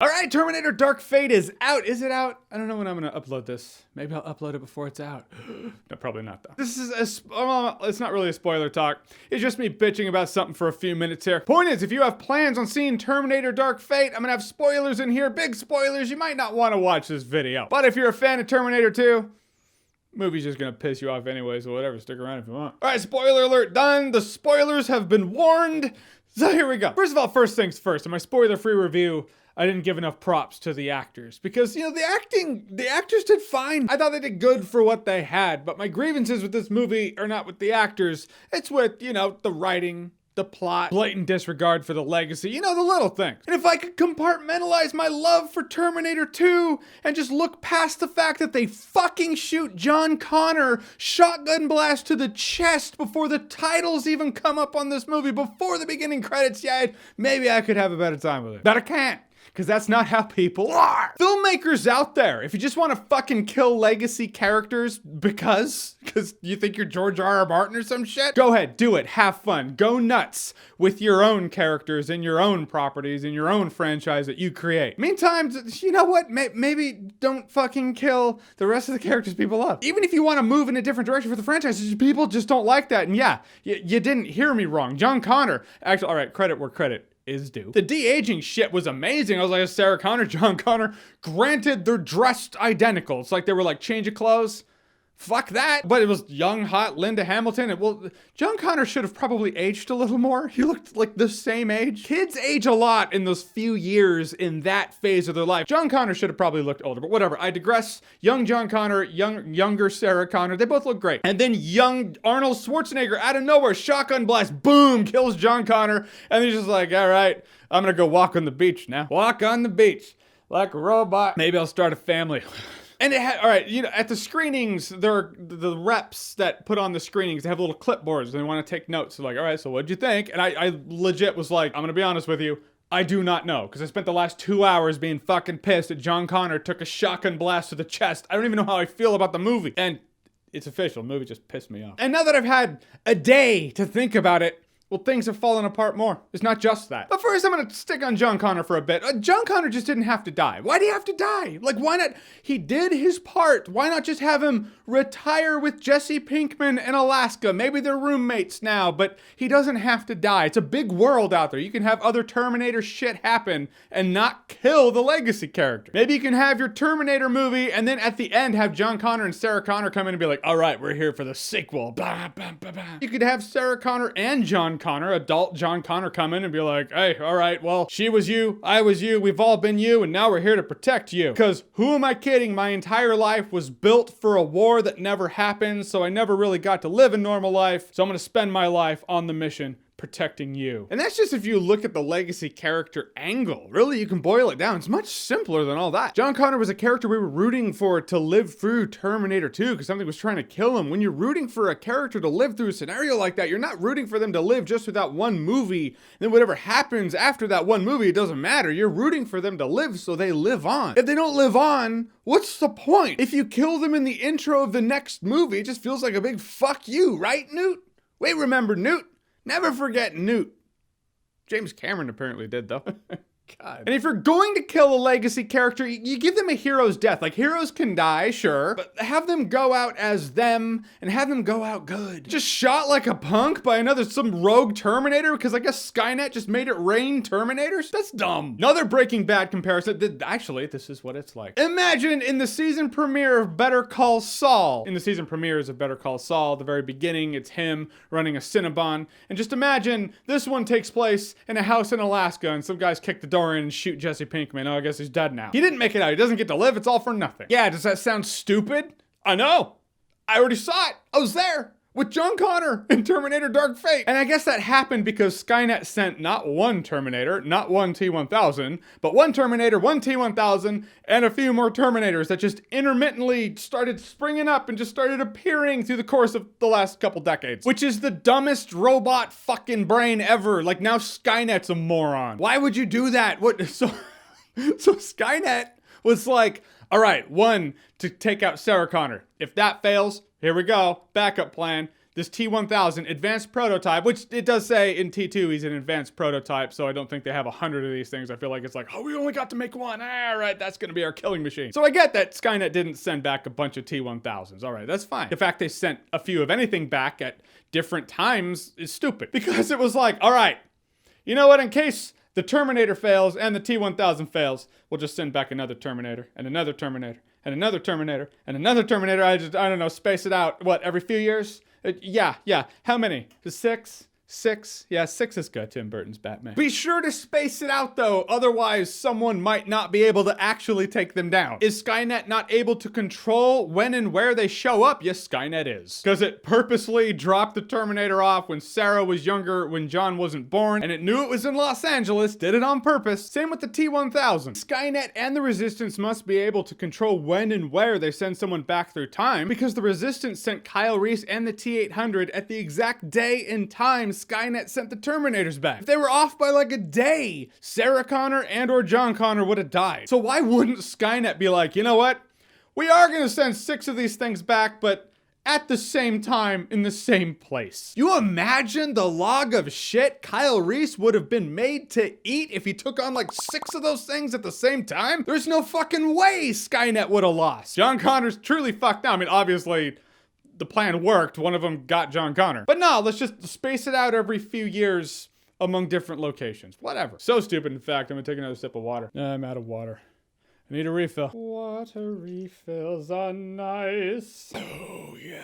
All right, Terminator Dark Fate is out. Is it out? I don't know when I'm gonna upload this. Maybe I'll upload it before it's out. No, probably not though. This is it's not really a spoiler talk. It's just me bitching about something for a few minutes here. Point is, if you have plans on seeing Terminator Dark Fate, I'm gonna have spoilers in here, big spoilers. You might not want to watch this video. But if you're a fan of Terminator 2, movie's just gonna piss you off anyway, so whatever, stick around if you want. All right, spoiler alert done. The spoilers have been warned. So here we go. First of all, first things first, in my spoiler-free review, I didn't give enough props to the actors because, you know, the actors did fine. I thought they did good for what they had, but my grievances with this movie are not with the actors. It's with, you know, the writing, the plot, blatant disregard for the legacy, you know, the little things. And if I could compartmentalize my love for Terminator 2 and just look past the fact that they fucking shoot John Connor shotgun blast to the chest before the titles even come up on this movie, before the beginning credits, yeah, maybe I could have a better time with it. But I can't. Because that's not how people are. Filmmakers out there, if you just want to fucking kill legacy characters because you think you're George R.R. Martin or some shit, go ahead, do it, have fun, go nuts with your own characters and your own properties and your own franchise that you create. Meantime, you know what? Maybe don't fucking kill the rest of the characters people love. Even if you want to move in a different direction for the franchise, people just don't like that. And yeah, you didn't hear me wrong. John Connor, actually, all right, credit where credit is due. The de-aging shit was amazing. I was like, Sarah Connor, John Connor. Granted, they're dressed identical. It's like they were like, change of clothes. Fuck that. But it was young, hot Linda Hamilton. And well, John Connor should have probably aged a little more. He looked like the same age. Kids age a lot in those few years in that phase of their life. John Connor should have probably looked older, but whatever. I digress. Young John Connor, younger Sarah Connor. They both look great. And then young Arnold Schwarzenegger out of nowhere, shotgun blast, boom, kills John Connor. And he's just like, all right, I'm gonna go walk on the beach now. Walk on the beach like a robot. Maybe I'll start a family. And it had, all right, you know, at the screenings, there are the reps that put on the screenings, they have little clipboards and they want to take notes. They're like, all right, so what'd you think? And I legit was like, I'm going to be honest with you, I do not know. Because I spent the last 2 hours being fucking pissed that John Connor took a shotgun blast to the chest. I don't even know how I feel about the movie. And it's official, the movie just pissed me off. And now that I've had a day to think about it, well, things have fallen apart more. It's not just that. But first, I'm gonna stick on John Connor for a bit. John Connor just didn't have to die. Why do you have to die? Like, why not? He did his part. Why not just have him retire with Jesse Pinkman in Alaska? Maybe they're roommates now, but he doesn't have to die. It's a big world out there. You can have other Terminator shit happen and not kill the legacy character. Maybe you can have your Terminator movie and then at the end have John Connor and Sarah Connor come in and be like, all right, we're here for the sequel. Blah, blah, blah, blah. You could have Sarah Connor and John Connor, adult John Connor, come in and be like, hey, all right, well, she was you, I was you, we've all been you, and now we're here to protect you. Because who am I kidding? My entire life was built for a war that never happened, so I never really got to live a normal life, so I'm gonna spend my life on the mission protecting you. And that's just if you look at the legacy character angle. Really, you can boil it down. It's much simpler than all that. John Connor was a character we were rooting for to live through Terminator 2 because something was trying to kill him. When you're rooting for a character to live through a scenario like that, you're not rooting for them to live just with that one movie. And then whatever happens after that one movie, it doesn't matter. You're rooting for them to live so they live on. If they don't live on, what's the point? If you kill them in the intro of the next movie, it just feels like a big fuck you, right, Newt? Wait, remember Newt? Never forget Newt. James Cameron apparently did, though. God. And if you're going to kill a legacy character, you give them a hero's death. Like, heroes can die, sure, but have them go out as them and have them go out good. Just shot like a punk by some rogue Terminator because I guess Skynet just made it rain Terminators? That's dumb. Another Breaking Bad comparison. Actually, this is what it's like. Imagine in the season premiere of Better Call Saul. In the season premieres of Better Call Saul, at the very beginning, it's him running a Cinnabon. And just imagine this one takes place in a house in Alaska and some guys kick the door in and shoot Jesse Pinkman. Oh, I guess he's dead now. He didn't make it out. He doesn't get to live. It's all for nothing. Yeah, does that sound stupid? I know. I already saw it. I was there with John Connor in Terminator Dark Fate. And I guess that happened because Skynet sent not one Terminator, not one T-1000, but one Terminator, one T-1000, and a few more Terminators that just intermittently started springing up and just started appearing through the course of the last couple decades. Which is the dumbest robot fucking brain ever. Like, now Skynet's a moron. Why would you do that? So Skynet was like, all right, one, to take out Sarah Connor. If that fails, here we go, backup plan. this T-1000 advanced prototype, which it does say in T2 he's an advanced prototype, so I don't think they have 100 of these things. I feel like it's like, oh, we only got to make one. All right, that's gonna be our killing machine. So I get that Skynet didn't send back a bunch of T-1000s. All right, that's fine. The fact they sent a few of anything back at different times is stupid. Because it was like, all right, you know what, in case the Terminator fails and the T-1000 fails, we'll just send back another Terminator and another Terminator and another Terminator and another Terminator. I don't know, space it out. What, every few years? Yeah. How many? 6? 6? Yeah, 6 is good. Tim Burton's Batman. Be sure to space it out though, otherwise someone might not be able to actually take them down. Is Skynet not able to control when and where they show up? Yes, Skynet is. Because it purposely dropped the Terminator off when Sarah was younger, when John wasn't born, and it knew it was in Los Angeles, did it on purpose. Same with the T-1000. Skynet and the Resistance must be able to control when and where they send someone back through time, because the Resistance sent Kyle Reese and the T-800 at the exact day and time Skynet sent the Terminators back. If they were off by like a day, Sarah Connor and or John Connor would have died. So why wouldn't Skynet be like, you know what? We are gonna send 6 of these things back, but at the same time, in the same place. You imagine the log of shit Kyle Reese would have been made to eat if he took on like 6 of those things at the same time? There's no fucking way Skynet would have lost. John Connor's truly fucked out. I mean, obviously, the plan worked. One of them got John Connor. But no, let's just space it out every few years among different locations. Whatever. So stupid, in fact. I'm gonna take another sip of water. I'm out of water. I need a refill. Water refills are nice. Oh, yeah.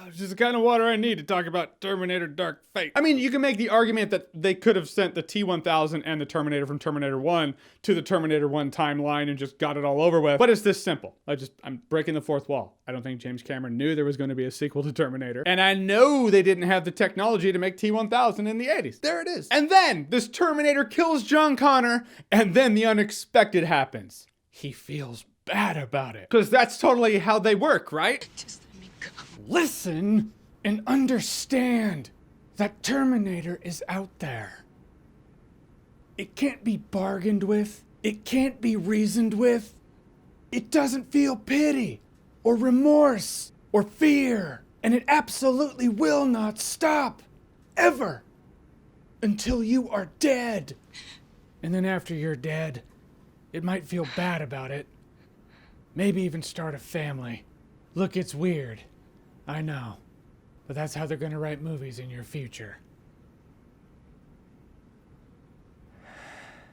It's just the kind of water I need to talk about Terminator Dark Fate. I mean, you can make the argument that they could have sent the T-1000 and the Terminator from Terminator 1 to the Terminator 1 timeline and just got it all over with. But it's this simple. I'm breaking the fourth wall. I don't think James Cameron knew there was going to be a sequel to Terminator. And I know they didn't have the technology to make T-1000 in the 80s. There it is. And then this Terminator kills John Connor, and then the unexpected happens. He feels bad about it. Because that's totally how they work, right? Just let me go. Listen and understand that Terminator is out there. It can't be bargained with. It can't be reasoned with. It doesn't feel pity or remorse or fear. And it absolutely will not stop. Ever. Until you are dead. And then after you're dead, it might feel bad about it. Maybe even start a family. Look, it's weird. I know. But that's how they're gonna write movies in your future.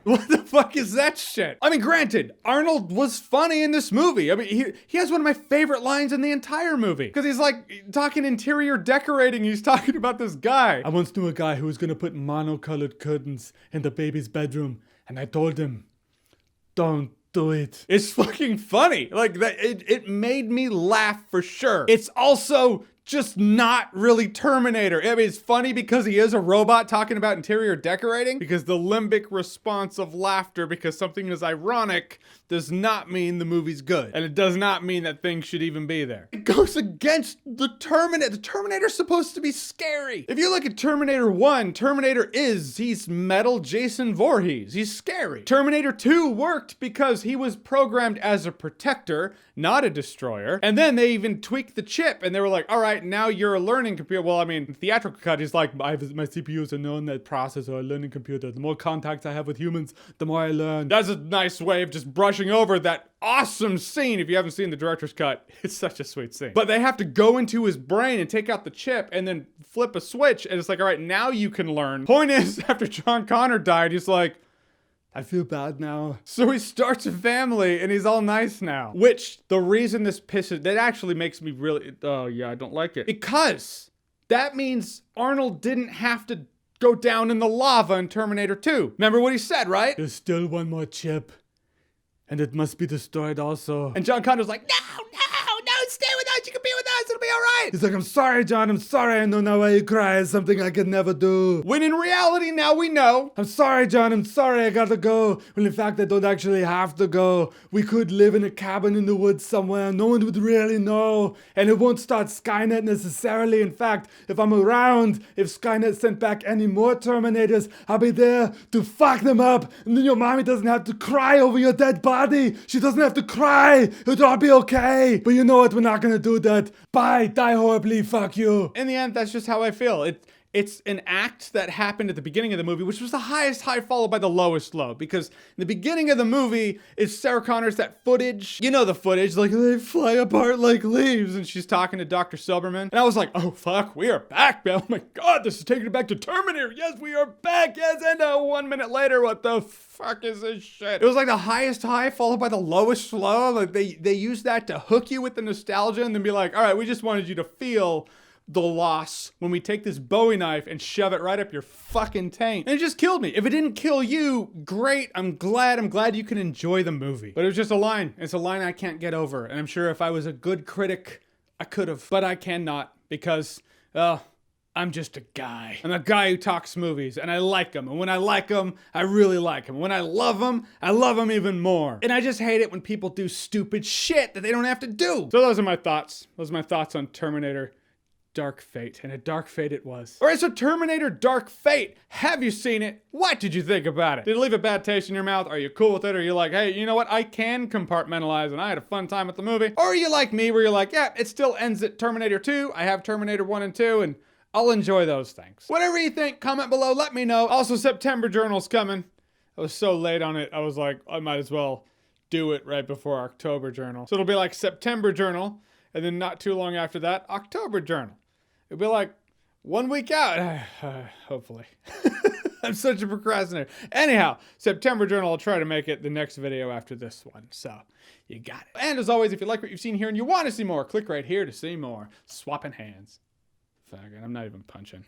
What the fuck is that shit? I mean, granted, Arnold was funny in this movie. I mean, he has one of my favorite lines in the entire movie. Because he's like talking interior decorating. He's talking about this guy. I once knew a guy who was gonna put monocolored curtains in the baby's bedroom. And I told him, don't do it. It's fucking funny. Like, it made me laugh for sure. It's also just not really Terminator. I mean, it's funny because he is a robot talking about interior decorating, because the limbic response of laughter because something is ironic does not mean the movie's good. And it does not mean that things should even be there. It goes against the Terminator. The Terminator's supposed to be scary. If you look at Terminator 1, he's metal Jason Voorhees. He's scary. Terminator 2 worked because he was programmed as a protector, not a destroyer. And then they even tweaked the chip and they were like, all right, now you're a learning computer. Well, I mean, theatrical cut, he's like, my CPU is a neural processor, a learning computer. The more contacts I have with humans, the more I learn. That's a nice way of just brushing over that awesome scene. If you haven't seen the director's cut, it's such a sweet scene. But they have to go into his brain and take out the chip and then flip a switch. And it's like, all right, now you can learn. Point is, after John Connor died, he's like, I feel bad now. So he starts a family and he's all nice now. Which, the reason that actually makes me really, oh yeah, I don't like it. Because that means Arnold didn't have to go down in the lava in Terminator 2. Remember what he said, right? There's still one more chip. And it must be destroyed also. And John Connor's like, no, stay with us. You can be with us. It'll be all right. He's like, I'm sorry, John. I'm sorry. I know now why you cry. It's something I could never do. When in reality, now we know. I'm sorry, John. I'm sorry. I gotta go. When in fact, I don't actually have to go. We could live in a cabin in the woods somewhere. No one would really know. And it won't start Skynet necessarily. In fact, if I'm around, if Skynet sent back any more Terminators, I'll be there to fuck them up. And then your mommy doesn't have to cry over your dead body. She doesn't have to cry. It'll all be okay. But you know what we're not gonna do that. Bye, die horribly, fuck you. In the end, that's just how I feel. It's an act that happened at the beginning of the movie, which was the highest high followed by the lowest low. Because in the beginning of the movie is Sarah Connor's that footage. You know the footage, like they fly apart like leaves. And she's talking to Dr. Silberman. And I was like, oh fuck, we are back, man. Oh my God, this is taking it back to Terminator. Yes, we are back. Yes, and 1 minute later, what the fuck is this shit? It was like the highest high followed by the lowest low. Like they used that to hook you with the nostalgia and then be like, all right, we just wanted you to feel the loss when we take this Bowie knife and shove it right up your fucking taint. And it just killed me. If it didn't kill you, great. I'm glad you can enjoy the movie. But it was just a line. It's a line I can't get over. And I'm sure if I was a good critic, I could have. But I cannot because, I'm just a guy. I'm a guy who talks movies and I like them. And when I like them, I really like them. When I love them even more. And I just hate it when people do stupid shit that they don't have to do. So those are my thoughts. Those are my thoughts on Terminator Dark Fate, and a dark fate it was. All right, so Terminator Dark Fate. Have you seen it? What did you think about it? Did it leave a bad taste in your mouth? Are you cool with it? Or are you like, hey, you know what? I can compartmentalize and I had a fun time with the movie. Or are you like me where you're like, yeah, it still ends at Terminator 2. I have Terminator 1 and 2 and I'll enjoy those things. Whatever you think, comment below, let me know. Also, September Journal's coming. I was so late on it, I was like, I might as well do it right before October Journal. So it'll be like September Journal, and then not too long after that, October Journal. It'll be like 1 week out, hopefully. I'm such a procrastinator. Anyhow, September Journal, I'll try to make it the next video after this one. So, you got it. And as always, if you like what you've seen here and you want to see more, click right here to see more. Swapping hands. Fuck it, I'm not even punching.